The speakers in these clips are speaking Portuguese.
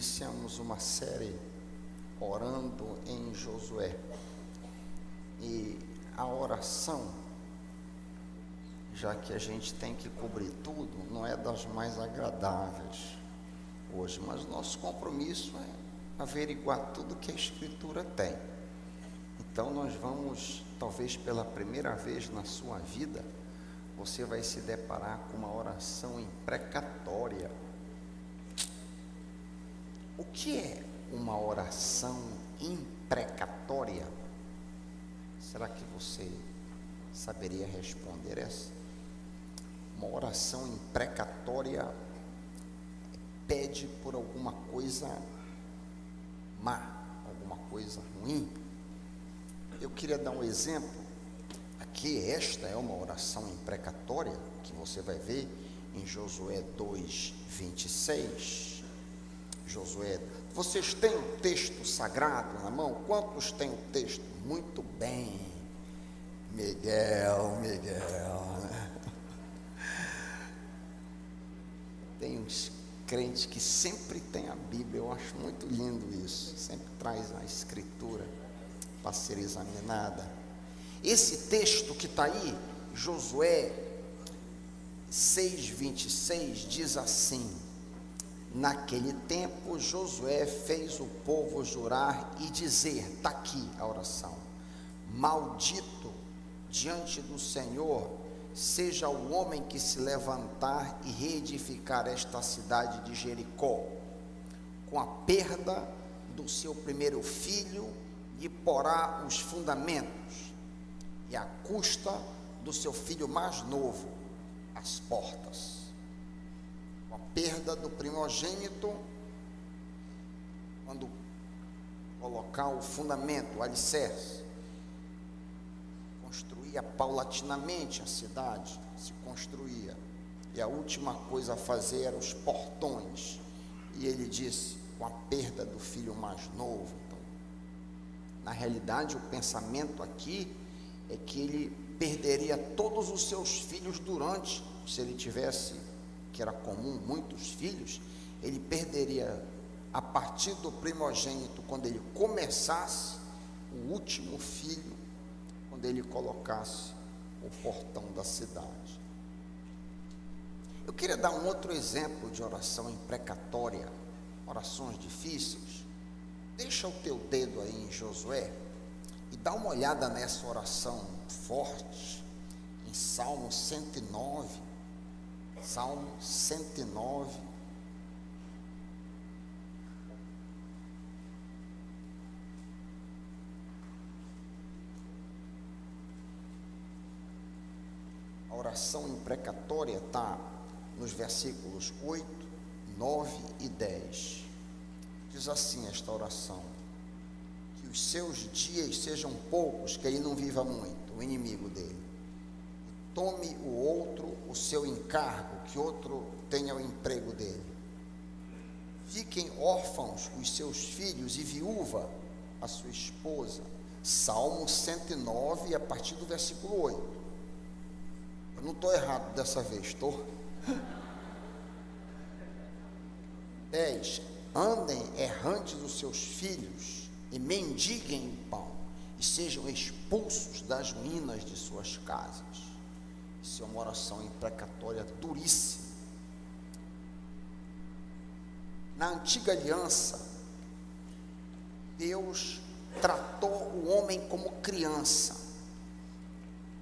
iniciamos uma série orando em Josué. E a oração, já que a gente tem que cobrir tudo, não é das mais agradáveis hoje, mas nosso compromisso é averiguar tudo que a Escritura tem. Então nós vamos, talvez pela primeira vez na sua vida, você vai se deparar com uma oração imprecatória. O que é uma oração imprecatória? Será que você saberia responder essa? Uma oração imprecatória pede por alguma coisa má, alguma coisa ruim. Eu queria dar um exemplo. Aqui, esta é uma oração imprecatória, que você vai ver em Josué 2:26. Josué, vocês têm o texto sagrado na mão? Quantos têm o texto? Muito bem, Miguel, né? Tem uns crentes que sempre tem a Bíblia, eu acho muito lindo isso, sempre traz a Escritura para ser examinada. Esse texto que está aí, Josué 6:26, diz assim: naquele tempo Josué fez o povo jurar e dizer, está aqui a oração: maldito diante do Senhor seja o homem que se levantar e reedificar esta cidade de Jericó, com a perda do seu primeiro filho, lhe porá os fundamentos, e à custa do seu filho mais novo, as portas. Com a perda do primogênito, quando colocar o fundamento, o alicerce, construía paulatinamente a cidade, se construía, e a última coisa a fazer eram os portões, e ele disse, com a perda do filho mais novo. Então, na realidade, o pensamento aqui é que ele perderia todos os seus filhos durante, se ele tivesse, que era comum, muitos filhos, ele perderia a partir do primogênito, quando ele começasse, o último filho, quando ele colocasse o portão da cidade. Eu queria dar um outro exemplo de oração imprecatória, orações difíceis. Deixa o teu dedo aí em Josué e dá uma olhada nessa oração forte, em Salmo 109, Salmo 109, a oração imprecatória está nos versículos 8, 9 e 10, diz assim esta oração: que os seus dias sejam poucos, que ele não viva muito, o inimigo dele. Tome o outro o seu encargo, que outro tenha o emprego dele. Fiquem órfãos os seus filhos e viúva a sua esposa. Salmo 109, a partir do versículo 8. Eu não estou errado dessa vez, estou? 10. Andem errantes os seus filhos e mendiguem o pão, e sejam expulsos das ruínas de suas casas. Isso é uma oração imprecatória duríssima. Na antiga aliança, Deus tratou o homem como criança.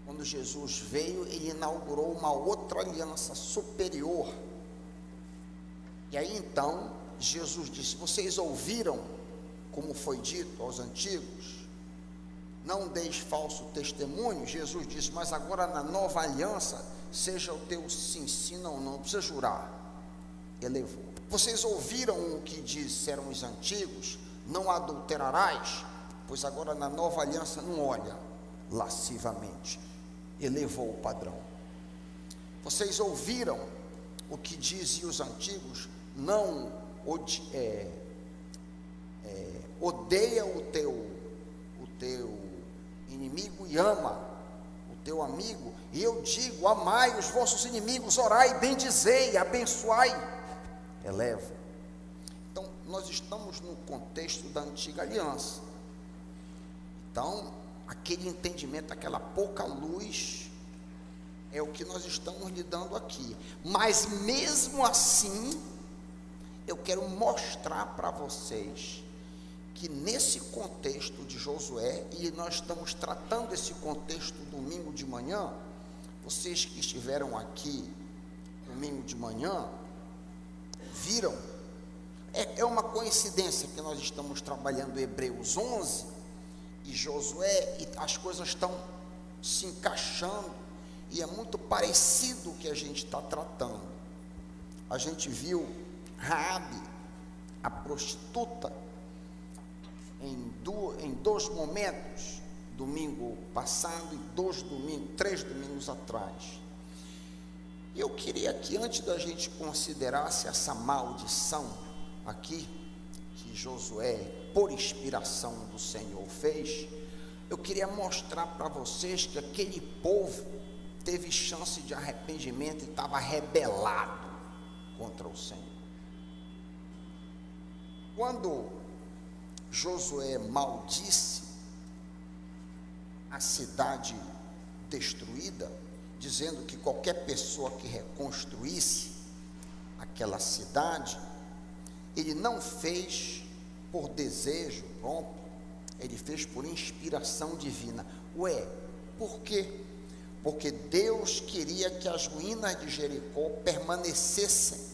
Quando Jesus veio, ele inaugurou uma outra aliança superior. E aí então, Jesus disse: vocês ouviram como foi dito aos antigos? Não deis falso testemunho. Jesus disse: mas agora na nova aliança, seja o teu se ensina ou não precisa jurar. Elevou. Vocês ouviram o que disseram os antigos: não adulterarás? Pois agora na nova aliança não olha lascivamente. Elevou o padrão. Vocês ouviram o que diziam os antigos: não odeia o teu inimigo e ama o teu amigo. E eu digo: amai os vossos inimigos, orai, bendizei, abençoai. Eleva. Então, nós estamos no contexto da antiga aliança. Então, aquele entendimento, aquela pouca luz, é o que nós estamos lidando aqui. Mas mesmo assim, eu quero mostrar para vocês que nesse contexto de Josué, e nós estamos tratando esse contexto domingo de manhã, vocês que estiveram aqui domingo de manhã, viram, é uma coincidência que nós estamos trabalhando Hebreus 11 e Josué, e as coisas estão se encaixando, e é muito parecido o que a gente está tratando. A gente viu Raabe, a prostituta, em dois momentos, domingo passado e 3 domingos atrás. Eu queria que, antes da gente considerasse essa maldição aqui, que Josué, por inspiração do Senhor, fez, eu queria mostrar para vocês que aquele povo teve chance de arrependimento e estava rebelado contra o Senhor. Quando Josué maldisse a cidade destruída, dizendo que qualquer pessoa que reconstruísse aquela cidade, ele não fez por desejo próprio, ele fez por inspiração divina. Ué, por quê? Porque Deus queria que as ruínas de Jericó permanecessem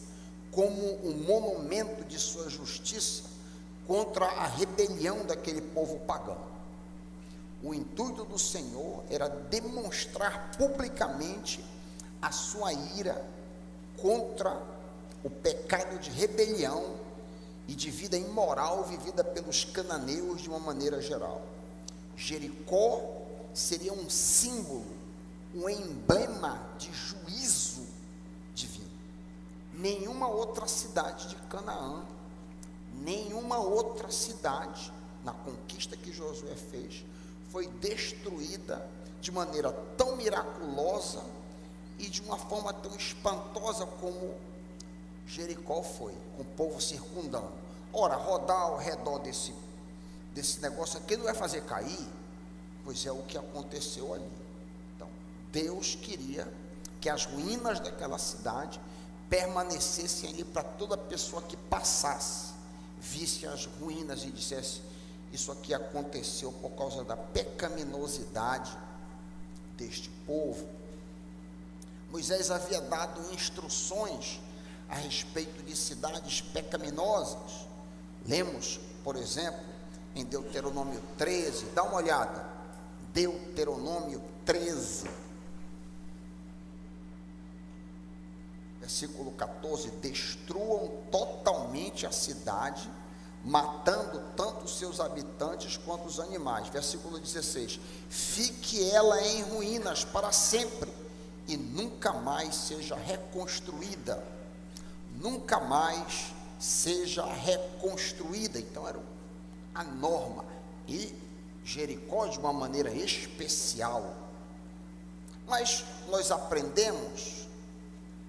como um monumento de sua justiça contra a rebelião daquele povo pagão. O intuito do Senhor era demonstrar publicamente a sua ira contra o pecado de rebelião e de vida imoral vivida pelos cananeus de uma maneira geral. Jericó seria um símbolo, um emblema de juízo divino. Nenhuma outra cidade de Canaã, nenhuma outra cidade na conquista que Josué fez foi destruída de maneira tão miraculosa e de uma forma tão espantosa como Jericó foi, com o povo circundando. Ora, rodar ao redor desse negócio aqui não vai fazer cair? Pois é o que aconteceu ali. Então, Deus queria que as ruínas daquela cidade permanecessem ali para toda pessoa que passasse, visse as ruínas e dissesse: isso aqui aconteceu por causa da pecaminosidade deste povo. Moisés havia dado instruções a respeito de cidades pecaminosas. Lemos, por exemplo, em Deuteronômio 13, dá uma olhada, Deuteronômio 13, versículo 14: destruam totalmente a cidade, matando tanto os seus habitantes quanto os animais. Versículo 16: fique ela em ruínas para sempre e nunca mais seja reconstruída. Nunca mais seja reconstruída. Então era a norma. E Jericó de uma maneira especial. Mas nós aprendemos,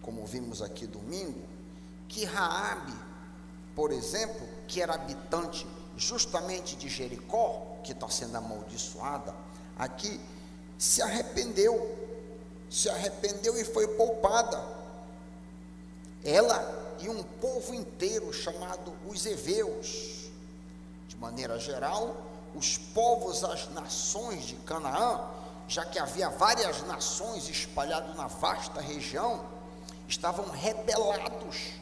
como vimos aqui domingo, que Raabe, por exemplo, que era habitante justamente de Jericó, que está sendo amaldiçoada aqui, se arrependeu e foi poupada. Ela e um povo inteiro chamado os heveus. De maneira geral, os povos, as nações de Canaã, já que havia várias nações espalhadas na vasta região, estavam rebelados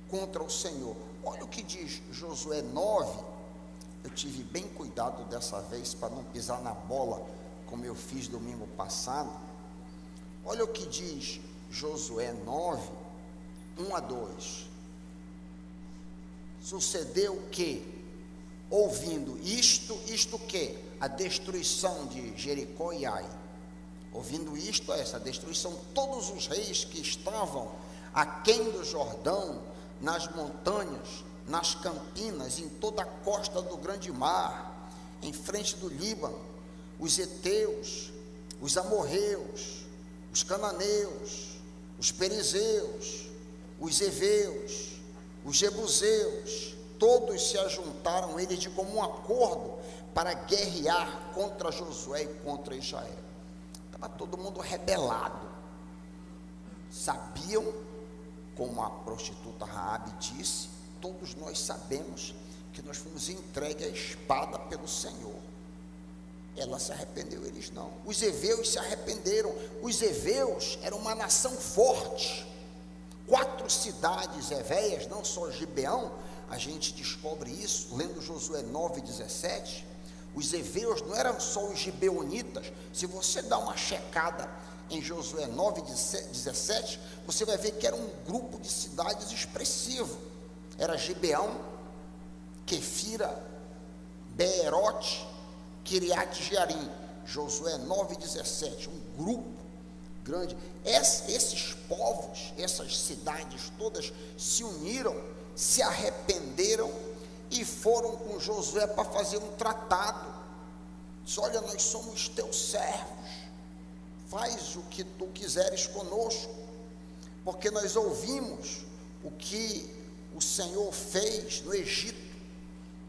contra o Senhor. Olha o que diz Josué 9. Eu tive bem cuidado dessa vez para não pisar na bola, como eu fiz domingo passado. Olha o que diz Josué 9, 1 a 2. Sucedeu que, ouvindo isto que? A destruição de Jericó e Ai. Ouvindo isto, essa destruição, todos os reis que estavam aquém do Jordão, nas montanhas, nas campinas, em toda a costa do grande mar, em frente do Líbano, os heteus, os amorreus, os cananeus, os perizeus, os heveus, os jebuseus todos se ajuntaram eles de comum acordo para guerrear contra Josué e contra Israel. Estava todo mundo rebelado. Sabiam, como a prostituta Raabe disse, todos nós sabemos que nós fomos entregues à espada pelo Senhor. Ela se arrependeu, eles não. Os heveus se arrependeram. Os heveus eram uma nação forte. 4 cidades hevéias, não só Gibeão, a gente descobre isso lendo Josué 9:17. Os heveus não eram só os gibeonitas. Se você dá uma checada em Josué 9:17, você vai ver que era um grupo de cidades expressivo. Era Gibeão, Quefira, Beerote, Kiriat Jearim. Josué 9:17, um grupo grande. Esses povos, essas cidades todas se uniram, se arrependeram e foram com Josué para fazer um tratado. Diz: olha, nós somos teus servos, faz o que tu quiseres conosco, porque nós ouvimos o que o Senhor fez no Egito.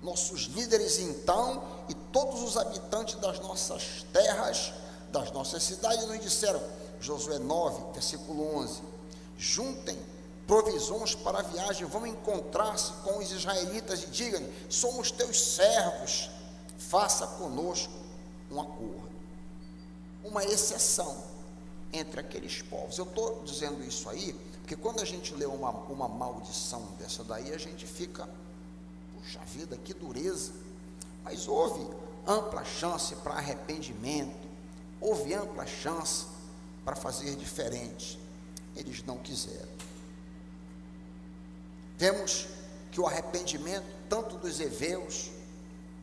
Nossos líderes então e todos os habitantes das nossas terras, das nossas cidades, nos disseram, Josué 9, versículo 11, juntem provisões para a viagem, vão encontrar-se com os israelitas e digam: somos teus servos, faça conosco um acordo. Uma exceção entre aqueles povos. Eu estou dizendo isso aí, porque quando a gente lê uma maldição dessa daí, a gente fica, puxa vida, que dureza. Mas houve ampla chance para arrependimento, houve ampla chance para fazer diferente. Eles não quiseram. Vemos que o arrependimento, tanto dos heveus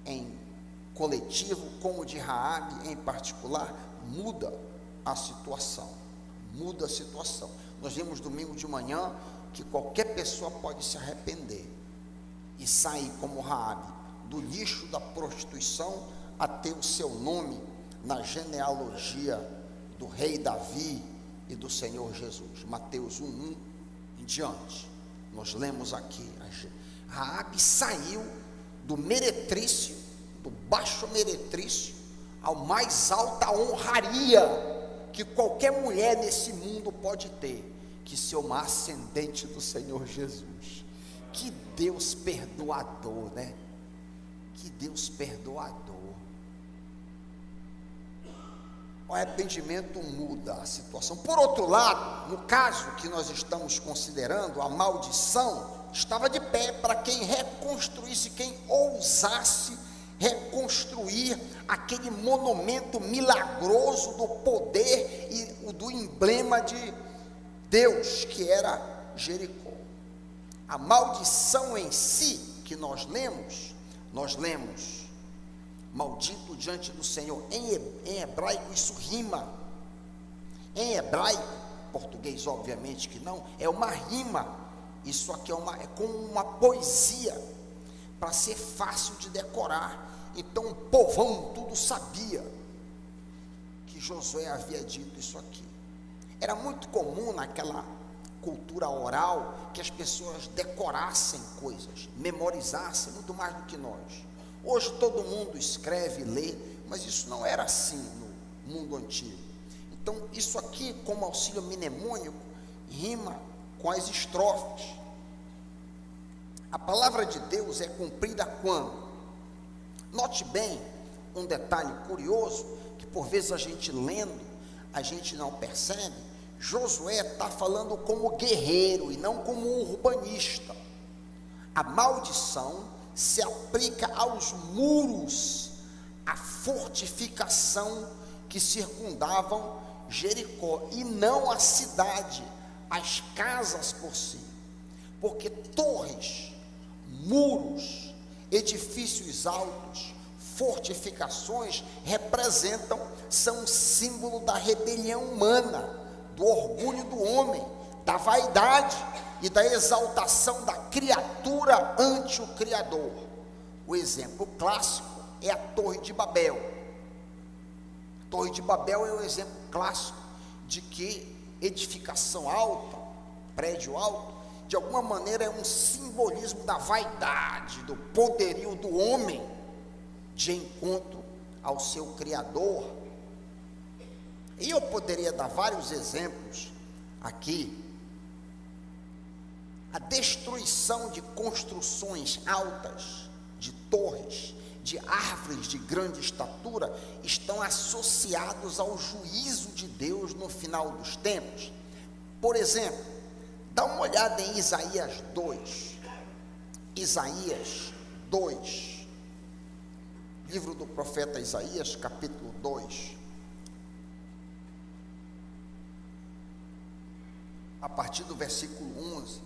em coletivo, como de Raabe em particular, muda a situação. Muda a situação. Nós vimos domingo de manhã que qualquer pessoa pode se arrepender e sair como Raabe, do lixo da prostituição a ter o seu nome na genealogia do rei Davi e do Senhor Jesus. Mateus 1:1 em diante. Nós lemos aqui, Raabe saiu do meretrício, do baixo meretrício, ao mais alta honraria que qualquer mulher nesse mundo pode ter, que ser uma ascendente do Senhor Jesus. Que Deus perdoador, né? Que Deus perdoador. O arrependimento muda a situação. Por outro lado, no caso que nós estamos considerando, a maldição estava de pé para quem reconstruísse, quem ousasse reconstruir aquele monumento milagroso do poder e do emblema de Deus, que era Jericó. A maldição em si que nós lemos, maldito diante do Senhor. Em hebraico isso rima. Em hebraico, português obviamente que não, é uma rima. Isso aqui é como uma poesia, para ser fácil de decorar. Então o povão tudo sabia que Josué havia dito isso aqui. Era muito comum naquela cultura oral que as pessoas decorassem coisas, memorizassem muito mais do que nós. Hoje todo mundo escreve, lê, mas isso não era assim no mundo antigo. Então isso aqui, como auxílio mnemônico, rima com as estrofes. A palavra de Deus é cumprida quando? Note bem um detalhe curioso, que por vezes a gente lendo, a gente não percebe. Josué está falando como guerreiro e não como urbanista. A maldição se aplica aos muros, à fortificação que circundavam Jericó, e não à cidade, às casas por si, porque torres, muros, edifícios altos, fortificações são símbolo da rebelião humana, do orgulho do homem, da vaidade e da exaltação da criatura ante o Criador. O exemplo clássico é a Torre de Babel. A Torre de Babel é o exemplo clássico de que edificação alta, prédio alto, de alguma maneira é um simbolismo da vaidade, do poderio do homem, de encontro ao seu Criador. E eu poderia dar vários exemplos aqui. A destruição de construções altas, de torres, de árvores de grande estatura, estão associados ao juízo de Deus no final dos tempos. Por exemplo, dá uma olhada em Isaías 2. Isaías 2. Livro do profeta Isaías, capítulo 2. A partir do versículo 11.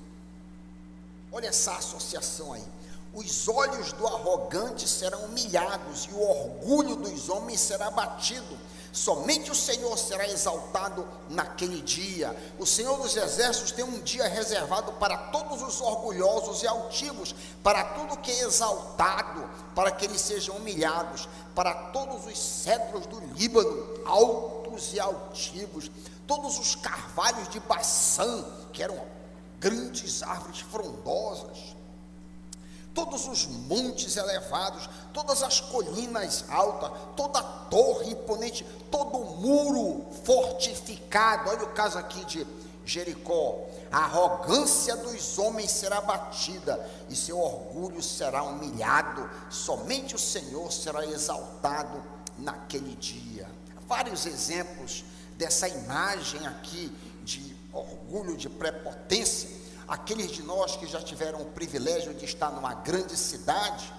Olha essa associação aí. Os olhos do arrogante serão humilhados e o orgulho dos homens será abatido. Somente o Senhor será exaltado naquele dia. O Senhor dos Exércitos tem um dia reservado para todos os orgulhosos e altivos, para tudo que é exaltado, para que eles sejam humilhados, para todos os cedros do Líbano, altos e altivos, todos os carvalhos de Baçã, que eram grandes árvores frondosas, todos os montes elevados, todas as colinas altas, toda a torre imponente, todo o muro fortificado. Olha o caso aqui de Jericó. A arrogância dos homens será abatida e seu orgulho será humilhado. Somente o Senhor será exaltado naquele dia. Vários exemplos dessa imagem aqui de orgulho, de prepotência. Aqueles de nós que já tiveram o privilégio de estar numa grande cidade,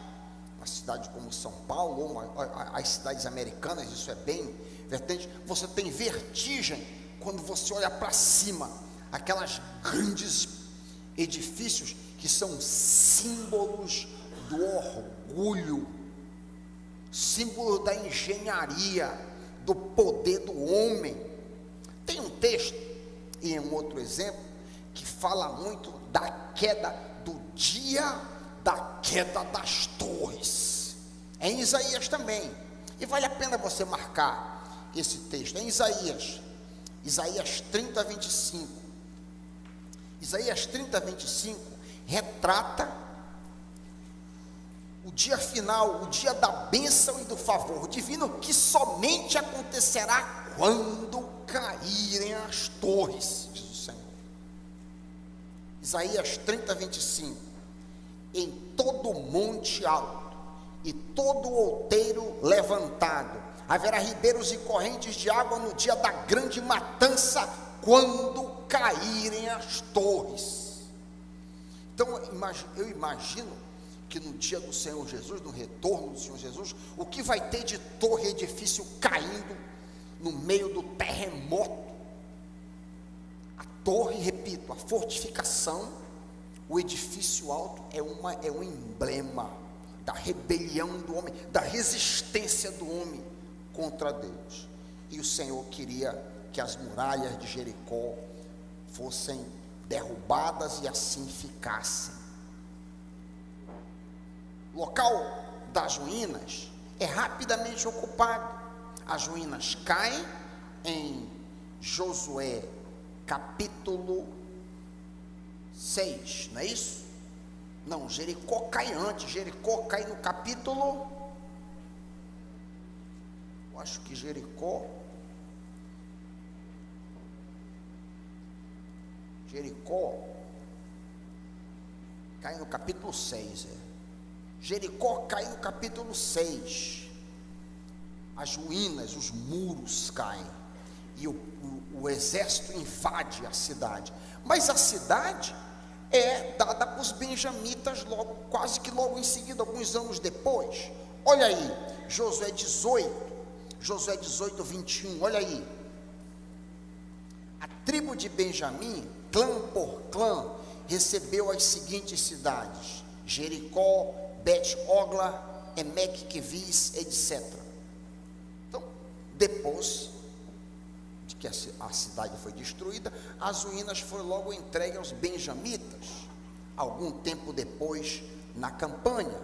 uma cidade como São Paulo, ou as cidades americanas, isso é bem vertente, você tem vertigem quando você olha para cima, aquelas grandes edifícios que são símbolos do orgulho, símbolo da engenharia, do poder do homem. Tem um texto e um outro exemplo que fala muito da queda, do dia da queda das torres. É em Isaías também, e vale a pena você marcar esse texto. É em Isaías 30, 25. Isaías 30, 25 retrata o dia final, o dia da bênção e do favor divino, que somente acontecerá quando caírem as torres, diz o Senhor. Isaías 30, 25. Em todo monte alto e todo outeiro levantado haverá ribeiros e correntes de água no dia da grande matança, quando caírem as torres. Então eu imagino que no dia do Senhor Jesus, no retorno do Senhor Jesus, o que vai ter de torre e edifício caindo no meio do terremoto? A torre, repito, a fortificação, o edifício alto é um emblema da rebelião do homem, da resistência do homem contra Deus. E o Senhor queria que as muralhas de Jericó fossem derrubadas e assim ficassem. O local das ruínas é rapidamente ocupado. As ruínas caem em Josué capítulo 6, não é isso? Não, Jericó cai antes. Jericó cai no capítulo, eu acho que Jericó cai no capítulo 6, Jericó cai no capítulo 6. As ruínas, os muros caem e o exército invade a cidade. Mas a cidade é dada para os benjamitas quase que logo em seguida, alguns anos depois. Olha aí, Josué 18, 21, olha aí. A tribo de Benjamim, clã por clã, recebeu as seguintes cidades: Jericó, Bet-Ogla, Emek, Kevis, etc. Então, depois de que a cidade foi destruída, as ruínas foram logo entregues aos benjamitas, algum tempo depois, na campanha.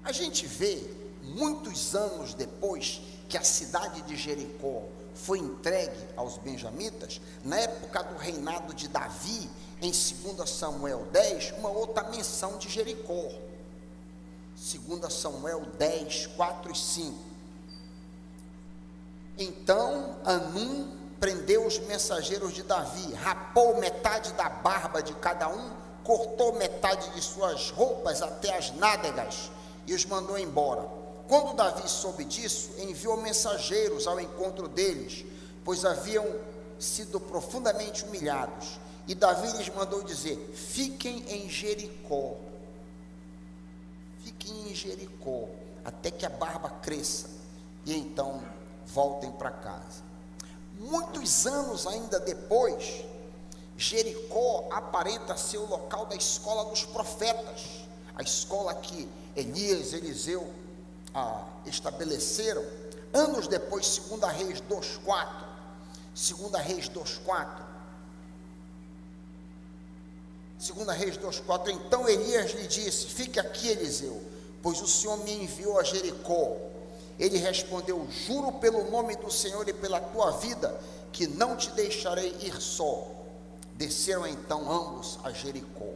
A gente vê, muitos anos depois que a cidade de Jericó foi entregue aos benjamitas, na época do reinado de Davi, em 2 Samuel 10, uma outra menção de Jericó. 2 Samuel 10, 4 e 5. Então Hanum prendeu os mensageiros de Davi, rapou metade da barba de cada um, cortou metade de suas roupas até as nádegas e os mandou embora. Quando Davi soube disso, enviou mensageiros ao encontro deles, pois haviam sido profundamente humilhados. E Davi lhes mandou dizer: fiquem em Jericó. Fiquem em Jericó, até que a barba cresça, e então voltem para casa. Muitos anos ainda depois, Jericó aparenta ser o local da escola dos profetas, a escola que Elias e Eliseu estabeleceram. Anos depois, 2 Reis 2:4, 2 Reis 2:4, 2 Reis 2:4, então Elias lhe disse: fique aqui, Eliseu, pois o Senhor me enviou a Jericó. Ele respondeu: juro pelo nome do Senhor e pela tua vida, que não te deixarei ir só. Desceram então ambos a Jericó.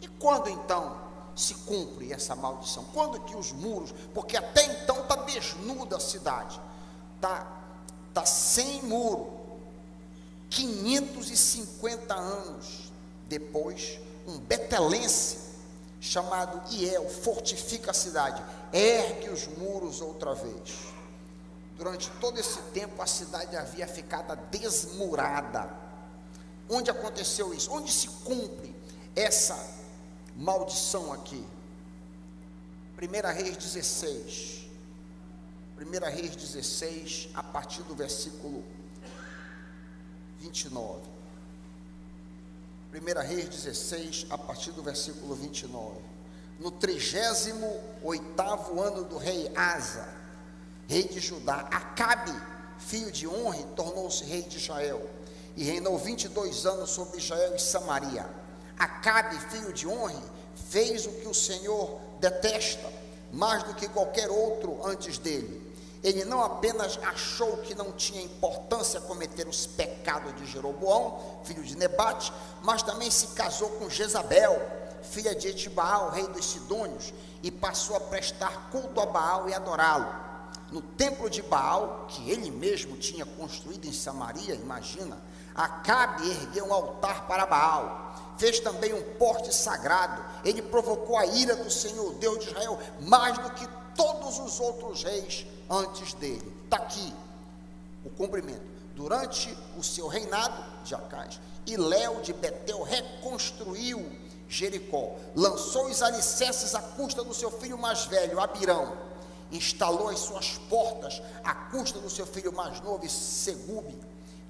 E quando então se cumpre essa maldição? Quando que os muros, porque até então está desnuda a cidade, está sem muro. 550 anos depois, um betelense chamado Iel fortifica a cidade, ergue os muros outra vez. Durante todo esse tempo a cidade havia ficado desmurada. Onde aconteceu isso? Onde se cumpre essa maldição aqui? 1 Reis 16, 1 Reis 16, a partir do versículo 29. 1 Reis 16, a partir do versículo 29. No 38º ano do rei Asa, rei de Judá, Acabe, filho de Onre, tornou-se rei de Israel, e reinou 22 anos sobre Israel e Samaria. Acabe, filho de Onre, fez o que o Senhor detesta, mais do que qualquer outro antes dele. Ele não apenas achou que não tinha importância cometer os pecados de Jeroboão, filho de Nebate, mas também se casou com Jezabel, filha de Etibaal, rei dos Sidônios, e passou a prestar culto a Baal e adorá-lo. No templo de Baal, que ele mesmo tinha construído em Samaria, imagina, Acabe ergueu um altar para Baal, fez também um poste sagrado. Ele provocou a ira do Senhor, Deus de Israel, mais do que todos os outros reis antes dele. Está aqui o cumprimento. Durante o seu reinado de Acais, Hiléu de Betel reconstruiu Jericó, lançou os alicerces à custa do seu filho mais velho, Abirão, instalou as suas portas à custa do seu filho mais novo, Segube,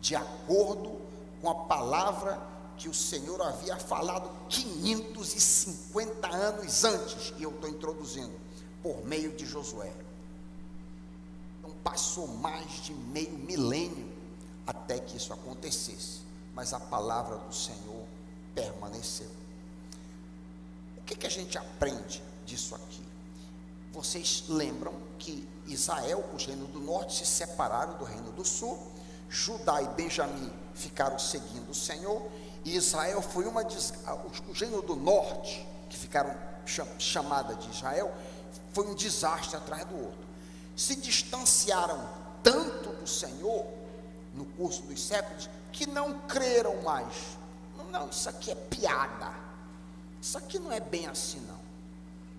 de acordo com a palavra que o Senhor havia falado 550 anos antes, e eu estou introduzindo, por meio de Josué. Então passou mais de meio milênio até que isso acontecesse, mas a palavra do Senhor permaneceu. O que a gente aprende disso aqui? Vocês lembram que Israel, os reinos do norte, se separaram do reino do sul, Judá e Benjamim ficaram seguindo o Senhor, e Israel foi o reino do norte, que ficaram chamada de Israel, foi um desastre atrás do outro. Se distanciaram tanto do Senhor no curso dos séculos que não creram mais. Não, isso aqui é piada, isso aqui não é bem assim não,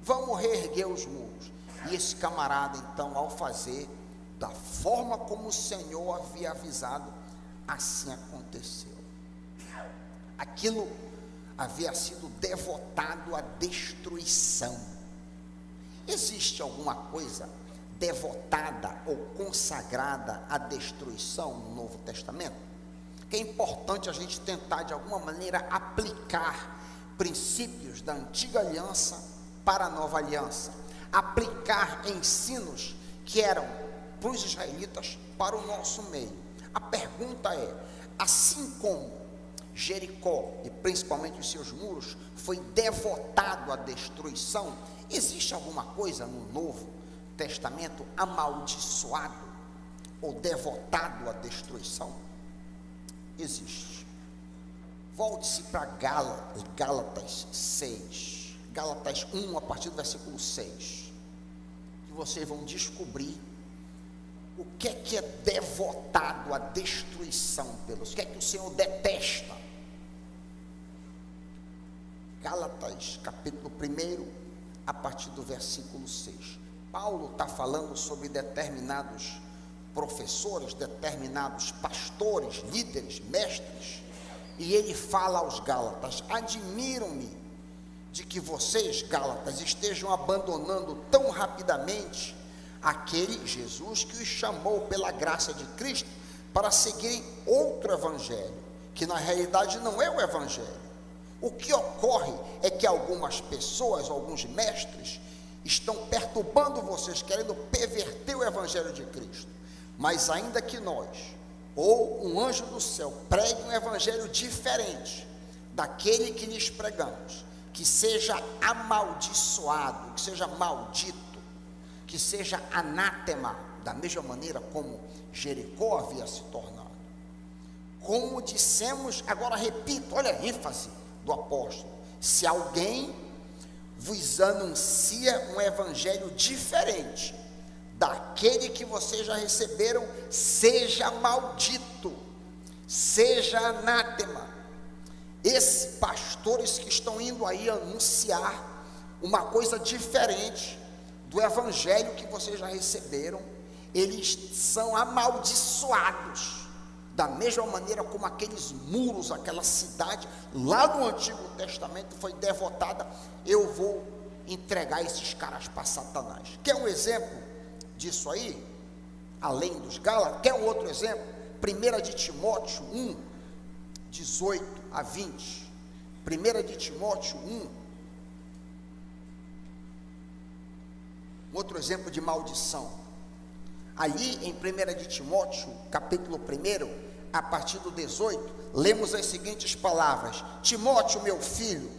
vamos reerguer os muros. E esse camarada então, ao fazer da forma como o Senhor havia avisado, assim aconteceu. Aquilo havia sido devotado à destruição. Existe alguma coisa devotada ou consagrada à destruição no Novo Testamento? Que é importante a gente tentar de alguma maneira aplicar princípios da antiga aliança para a nova aliança, aplicar ensinos que eram para os israelitas para o nosso meio. A pergunta é: assim como Jericó, e principalmente os seus muros, foi devotado à destruição, existe alguma coisa no Novo Testamento amaldiçoado? ou devotado à destruição? Existe. Volte-se para Gálatas 6, Gálatas 1, a partir do versículo 6, que vocês vão descobrir o que é devotado à destruição pelos, o que é que o Senhor detesta. Gálatas, capítulo 1, a partir do versículo 6. Paulo está falando sobre determinados professores, determinados pastores, líderes, mestres, e ele fala aos Gálatas: admiram-me de que vocês, Gálatas, estejam abandonando tão rapidamente aquele Jesus que os chamou pela graça de Cristo para seguirem outro evangelho, que na realidade não é o evangelho. O que ocorre é que algumas pessoas, alguns mestres, estão perturbando vocês, querendo perverter o evangelho de Cristo. Mas ainda que nós, ou um anjo do céu, pregue um evangelho diferente daquele que lhes pregamos, que seja amaldiçoado, que seja maldito, que seja anátema, da mesma maneira como Jericó havia se tornado. Como dissemos, agora repito, olha a ênfase do apóstolo: se alguém vos anuncia um evangelho diferente daquele que vocês já receberam, seja maldito, seja anátema. Esses pastores que estão indo aí anunciar uma coisa diferente do evangelho que vocês já receberam, eles são amaldiçoados, da mesma maneira como aqueles muros, aquela cidade lá no Antigo Testamento foi devotada. Eu vou entregar esses caras para Satanás. Quer um exemplo disso aí? Além dos Gálatas, quer um outro exemplo? 1 de Timóteo 1, 18 a 20. 1 de Timóteo 1. Outro exemplo de maldição. Ali em 1 de Timóteo, capítulo 1, a partir do 18, lemos as seguintes palavras: Timóteo, meu filho,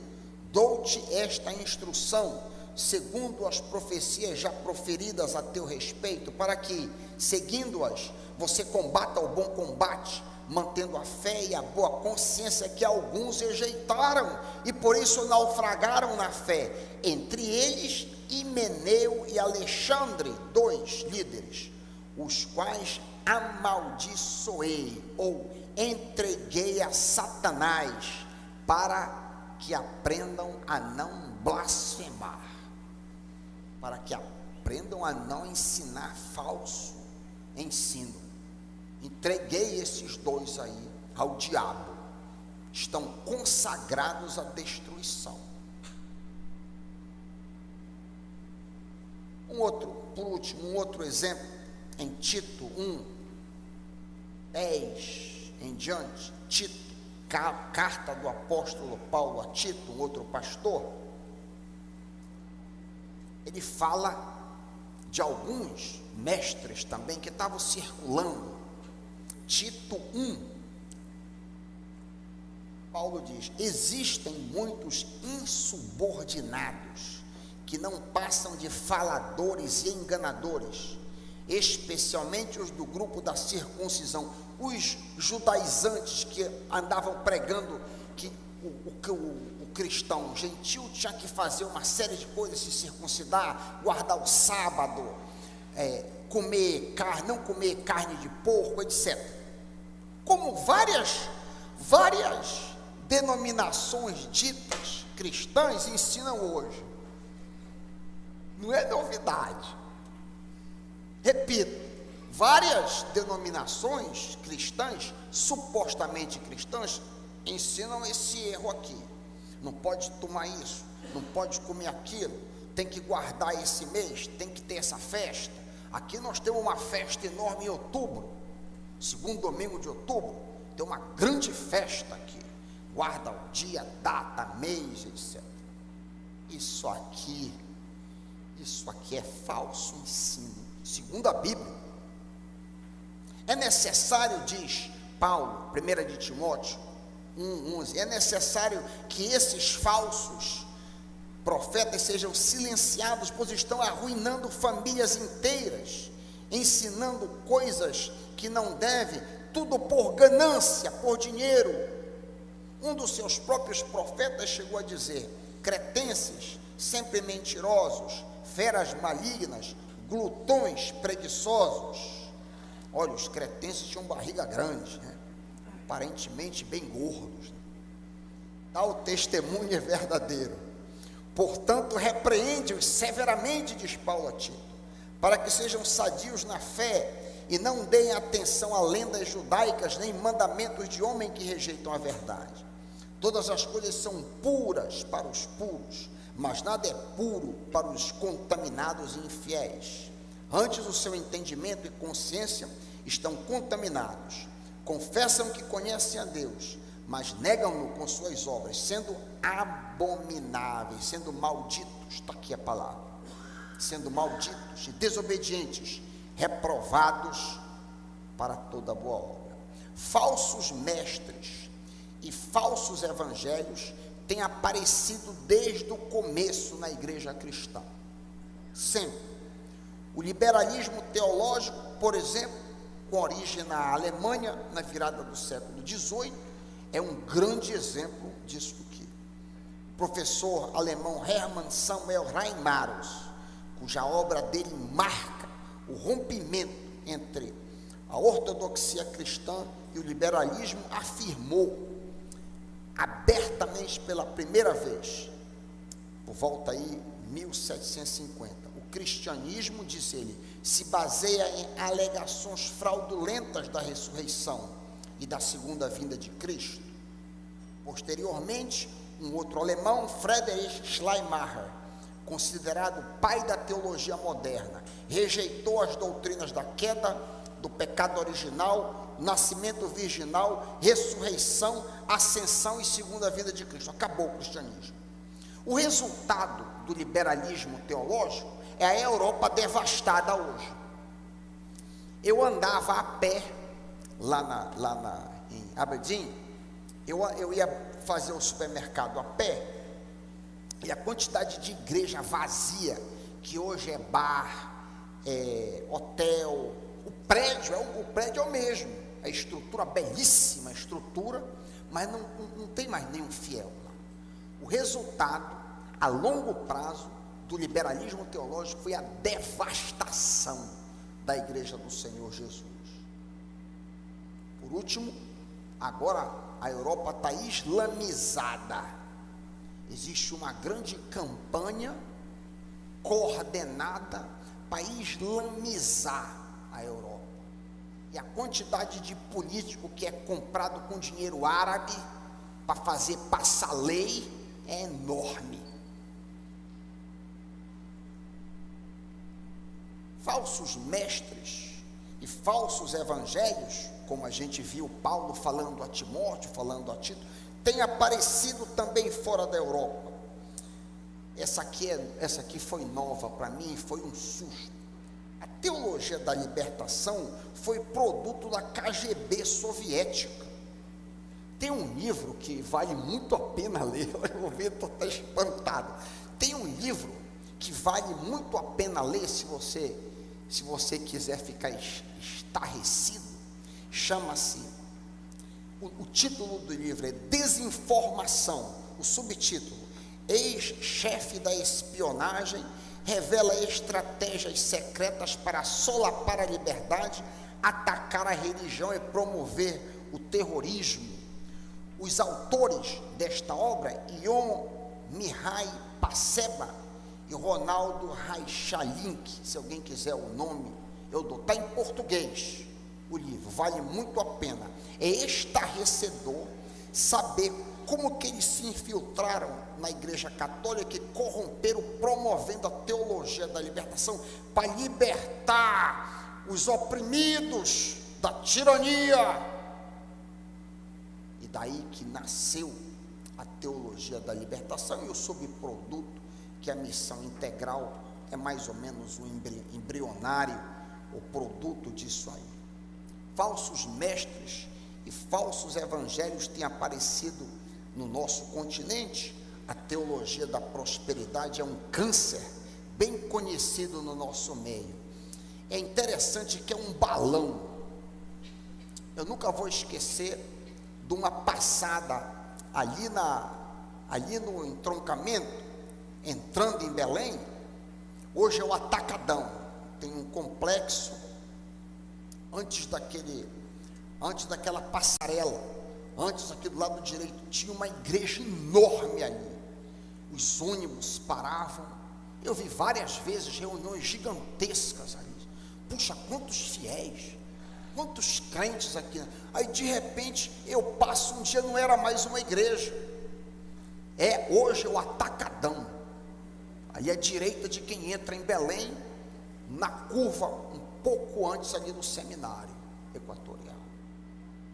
dou-te esta instrução, segundo as profecias já proferidas a teu respeito, para que, seguindo-as, você combata o bom combate, mantendo a fé e a boa consciência que alguns rejeitaram e por isso naufragaram na fé, entre eles Himeneu e Alexandre, 2 líderes, os quais amaldiçoei ou entreguei a Satanás, para que aprendam a não blasfemar, para que aprendam a não ensinar falso ensino. Entreguei esses dois aí ao diabo, estão consagrados à destruição. Por último, um outro exemplo, em Tito 1, 10 em diante, Tito, carta do apóstolo Paulo a Tito, um outro pastor, ele fala de alguns mestres também que estavam circulando. Tito 1, Paulo diz: existem muitos insubordinados, que não passam de faladores e enganadores, especialmente os do grupo da circuncisão, os judaizantes que andavam pregando que o cristão gentil tinha que fazer uma série de coisas, se circuncidar, guardar o sábado, comer carne, não comer carne de porco, etc. Como várias denominações ditas cristãs ensinam hoje. Não é novidade. Repito, várias denominações cristãs, supostamente cristãs, ensinam esse erro aqui. Não pode tomar isso, não pode comer aquilo, tem que guardar esse mês, tem que ter essa festa. Aqui nós temos uma festa enorme em outubro, segundo domingo de outubro, tem uma grande festa aqui. Guarda o dia, data, mês, etc. Isso aqui é falso ensino, segundo a Bíblia. É necessário, diz Paulo, 1 de Timóteo 1:11, é necessário que esses falsos profetas sejam silenciados, pois estão arruinando famílias inteiras, ensinando coisas que não deve, tudo por ganância, por dinheiro. Um dos seus próprios profetas chegou a dizer: cretenses, sempre mentirosos, feras malignas, glutões preguiçosos. Olha, os cretenses tinham barriga grande, né? Aparentemente bem gordos, né? Tal testemunho é verdadeiro. Portanto, repreende-os severamente, diz Paulo a Tito, para que sejam sadios na fé e não deem atenção a lendas judaicas, nem mandamentos de homem que rejeitam a verdade. Todas as coisas são puras para os puros, mas nada é puro para os contaminados e infiéis. Antes, o seu entendimento e consciência estão contaminados. Confessam que conhecem a Deus, mas negam-no com suas obras, sendo abomináveis, sendo malditos, está aqui a palavra, sendo malditos e desobedientes, reprovados para toda boa obra. Falsos mestres e falsos evangelhos têm aparecido desde o começo na igreja cristã, sempre. O liberalismo teológico, por exemplo, com origem na Alemanha, na virada do século XVIII, é um grande exemplo disso aqui. O professor alemão Hermann Samuel Reimarus, cuja obra dele marca o rompimento entre a ortodoxia cristã e o liberalismo, afirmou abertamente pela primeira vez, por volta aí 1750, o cristianismo, diz ele, se baseia em alegações fraudulentas da ressurreição e da segunda vinda de Cristo. Posteriormente, um outro alemão, Friedrich Schleiermacher, considerado o pai da teologia moderna, rejeitou as doutrinas da queda, do pecado original, nascimento virginal, ressurreição, ascensão e segunda vinda de Cristo. Acabou o cristianismo. O resultado do liberalismo teológico é a Europa devastada hoje. Eu andava a pé em Aberdeen, eu ia fazer o supermercado a pé, e a quantidade de igreja vazia, que hoje é bar, hotel, o prédio é o mesmo, a estrutura, belíssima estrutura, mas não tem mais nenhum fiel lá. O resultado, a longo prazo, do liberalismo teológico foi a devastação da igreja do Senhor Jesus. Por último, agora a Europa está islamizada. Existe uma grande campanha coordenada para islamizar a Europa. E a quantidade de político que é comprado com dinheiro árabe para fazer passar lei é enorme. Falsos mestres e falsos evangelhos, como a gente viu Paulo falando a Timóteo, falando a Tito, têm aparecido também fora da Europa. Essa aqui foi nova para mim, foi um susto. A teologia da libertação foi produto da KGB soviética. Tem um livro que vale muito a pena ler, eu vou ver, estou até espantado. Tem um livro que vale muito a pena ler, se você quiser ficar estarrecido, chama-se, o título do livro é Desinformação, o subtítulo, ex-chefe da espionagem revela estratégias secretas para solapar a liberdade, atacar a religião e promover o terrorismo. Os autores desta obra, Ion Mihai Paceba e Ronaldo Reichalink, se alguém quiser o nome, eu dou, está em português o livro, vale muito a pena. É estarrecedor saber como que eles se infiltraram na igreja católica e corromperam, promovendo a teologia da libertação, para libertar os oprimidos da tirania. E daí que nasceu a teologia da libertação e o subproduto, que a missão integral é mais ou menos o embrionário, o produto disso aí. Falsos mestres e falsos evangelhos têm aparecido no nosso continente. A teologia da prosperidade é um câncer bem conhecido no nosso meio. é interessante que é um balão. Eu nunca vou esquecer de uma passada ali no entroncamento, entrando em Belém. Hoje é o Atacadão, tem um complexo antes daquela passarela, antes aqui do lado direito, tinha uma igreja enorme ali, os ônibus paravam, eu vi várias vezes reuniões gigantescas ali, puxa, quantos fiéis, quantos crentes aqui, aí de repente eu passo um dia, não era mais uma igreja, hoje é o Atacadão, ali à direita de quem entra em Belém, na curva, um pouco antes ali do seminário equatorial,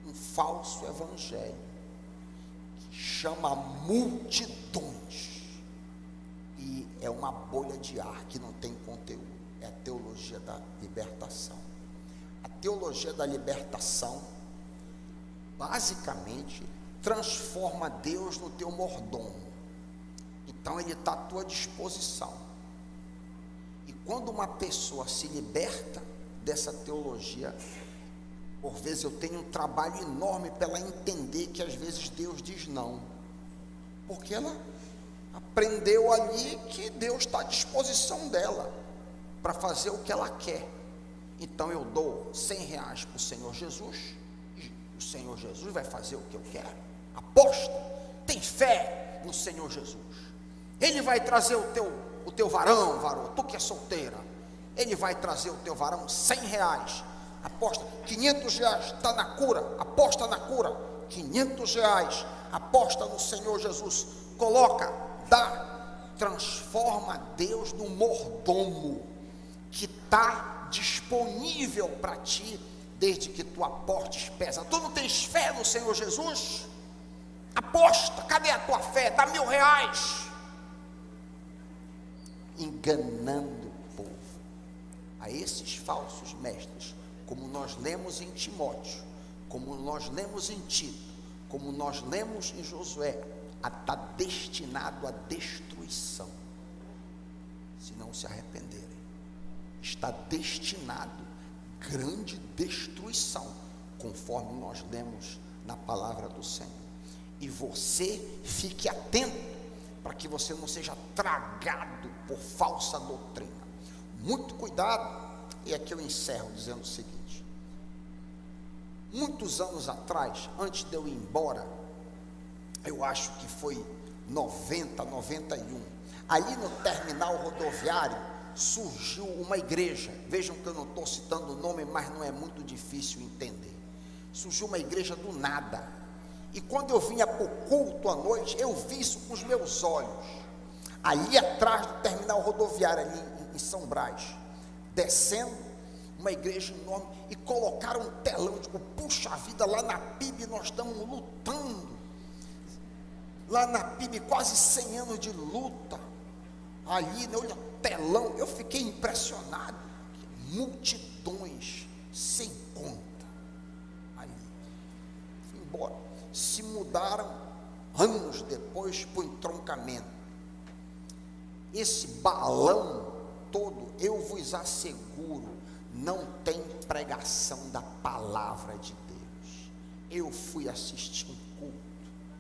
um falso evangelho, que chama multidões, e é uma bolha de ar que não tem conteúdo, é a teologia da libertação. A teologia da libertação, basicamente, transforma Deus no teu mordomo, então ele está à tua disposição, e quando uma pessoa se liberta dessa teologia, por vezes eu tenho um trabalho enorme para ela entender que às vezes Deus diz não, porque ela aprendeu ali que Deus está à disposição dela, para fazer o que ela quer. Então eu dou R$100 para o Senhor Jesus, e o Senhor Jesus vai fazer o que eu quero. Aposta, tem fé no Senhor Jesus, Ele vai trazer o teu varão, tu que é solteira, Ele vai trazer o teu varão, R$100, aposta, R$500, está na cura, aposta na cura, R$500, aposta no Senhor Jesus, coloca, dá, transforma Deus no mordomo, que está disponível para ti, desde que tu aportes pesa. Tu não tens fé no Senhor Jesus? Aposta, cadê a tua fé? Dá R$1.000, enganando o povo, a esses falsos mestres, como nós lemos em Timóteo, como nós lemos em Tito, como nós lemos em Josué, está destinado à destruição, se não se arrependerem, está destinado à grande destruição, conforme nós lemos na palavra do Senhor. E você fique atento, para que você não seja tragado por falsa doutrina. Muito cuidado. E aqui eu encerro dizendo o seguinte: muitos anos atrás, antes de eu ir embora, eu acho que foi 90, 91, ali no terminal rodoviário surgiu uma igreja. Vejam que eu não estou citando o nome, mas não é muito difícil entender. Surgiu uma igreja do nada, e quando eu vinha para o culto à noite, eu vi isso com os meus olhos, ali atrás do terminal rodoviário, ali em São Brás, descendo, uma igreja enorme, e colocaram um telão. Eu digo, puxa vida, lá na PIB nós estamos lutando, lá na PIB quase 100 anos de luta, ali, né, olha, telão, eu fiquei impressionado, multidões, sem conta, ali, fui embora. Se mudaram anos depois para o entroncamento. Esse balão todo, eu vos asseguro, não tem pregação da palavra de Deus. Eu fui assistir um culto,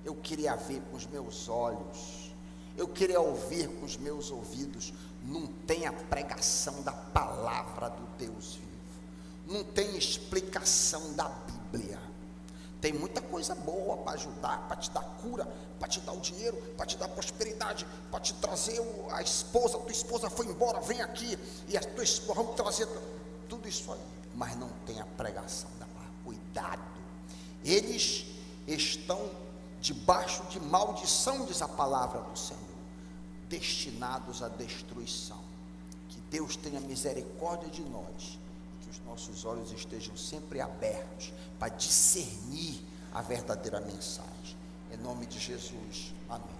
eu queria ver com os meus olhos, eu queria ouvir com os meus ouvidos. Não tem a pregação da palavra do Deus vivo, não tem explicação da Bíblia. Tem muita coisa boa para ajudar, para te dar cura, para te dar o dinheiro, para te dar prosperidade, para te trazer a esposa. Tua esposa foi embora, vem aqui, e a tua esposa, vamos trazer tudo isso aí, mas não tem a pregação da palavra. Cuidado, eles estão debaixo de maldição, diz a palavra do Senhor, destinados à destruição. Que Deus tenha misericórdia de nós, que os nossos olhos estejam sempre abertos para discernir a verdadeira mensagem. Em nome de Jesus, amém.